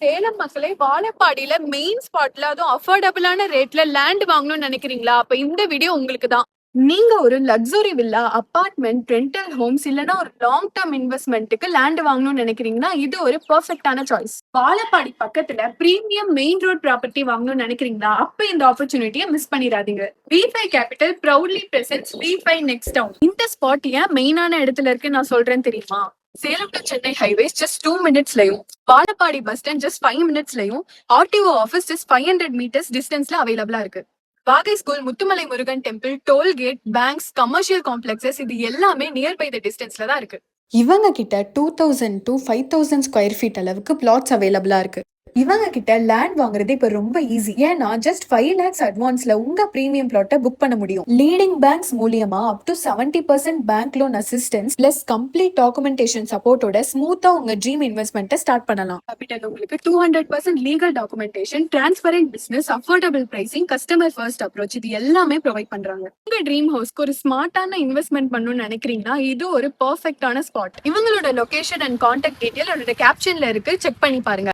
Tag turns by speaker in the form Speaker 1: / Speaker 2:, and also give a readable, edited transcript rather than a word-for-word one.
Speaker 1: சேலம் மக்களே, வாழப்பாடியில மெயின் ஸ்பாட்ல அதுவும் அஃபோர்டபுளான ரேட்ல லேண்ட் வாங்கணும்னு நினைக்கிறீங்களா? அப்ப இந்த வீடியோ உங்களுக்கு தான். நீங்க ஒரு luxury villa, apartment, rental homes இல்லனா ஒரு லாங் டர்ம் இன்வெஸ்ட்மென்ட்க்கு லேண்ட் வாங்கணும்னு நினைக்கிறீங்கன்னா, இது ஒரு பெர்ஃபெக்ட்டான சாய்ஸ். வாழப்பாடி பக்கத்துல பிரீமியம் மெயின் ரோட் ப்ராப்பர்ட்டி வாங்கணும்னு நினைக்கிறீங்களா? அப்ப இந்த ஆப்பர்ச்சுனிட்டிய மிஸ் பண்ணிராதீங்க. V5 capital proudly presents V5 next town. இந்த ஸ்பாட் ஏன் மெயினான இடத்துல இருக்கு நான் சொல்றேன் தெரியுமா? Salem to Chennai highways just 2 மினிட்ஸ்லயும், வாழப்பாடி பஸ் ஸ்டாண்ட் ஜஸ்ட் 5 மினிட்ஸ்லயும், ஆர்டிஓ ஆஃபீஸ் ஜஸ்ட் 500 மீட்டர்ஸ் டிஸ்டன்ஸ்ல அவைலபிளா இருக்கு. Vagai school, Muthumalai Murugan temple, tollgate, banks, commercial complexes இது எல்லாமே நியர் பை த டிஸ்டன்ஸ்ல தான் இருக்கு.
Speaker 2: இவங்க கிட்ட 2000 to 5000 ஸ்கொயர் ஃபீட் அளவுக்கு பிளாட்ஸ் அவைலபிளா இருக்கு. இவங்க கிட்ட லேண்ட் வாங்குறது இப்ப ரொம்ப ஈஸி. ஏன்னா ஜஸ்ட் 5 lakhs அட்வான்ஸ்ல உங்க பிரீமியம் பிளாட்டை புக் பண்ண முடியும். லீடிங் பேங்க்ஸ் மூலியமா up to 70% bank loan assistance plus complete documentation சப்போர்ட்டோட ஸ்மூத்தா உங்க ட்ரீம் இன்வெஸ்ட்மெண்ட்டை ஸ்டார்ட் பண்ணலாம்.
Speaker 1: கேபிட்டல் உங்களுக்கு 200% legal documentation, transparent business, affordable pricing, customer first approach இது எல்லாமே ப்ரொவைட் பண்றாங்க. உங்க ட்ரீம் ஹவுஸ்க்கு ஒரு ஸ்மார்ட்டான இன்வெஸ்ட்மெண்ட் பண்ணணும்னு நினைக்கிறீங்கன்னா இது ஒரு பெர்ஃபெக்ட்டான ஸ்பாட். இவங்களோட லொகேஷன் அண்ட் கான்டாக்ட் டீடைல் கேப்ஷன்ல இருக்கு, செக் பண்ணி பாருங்க.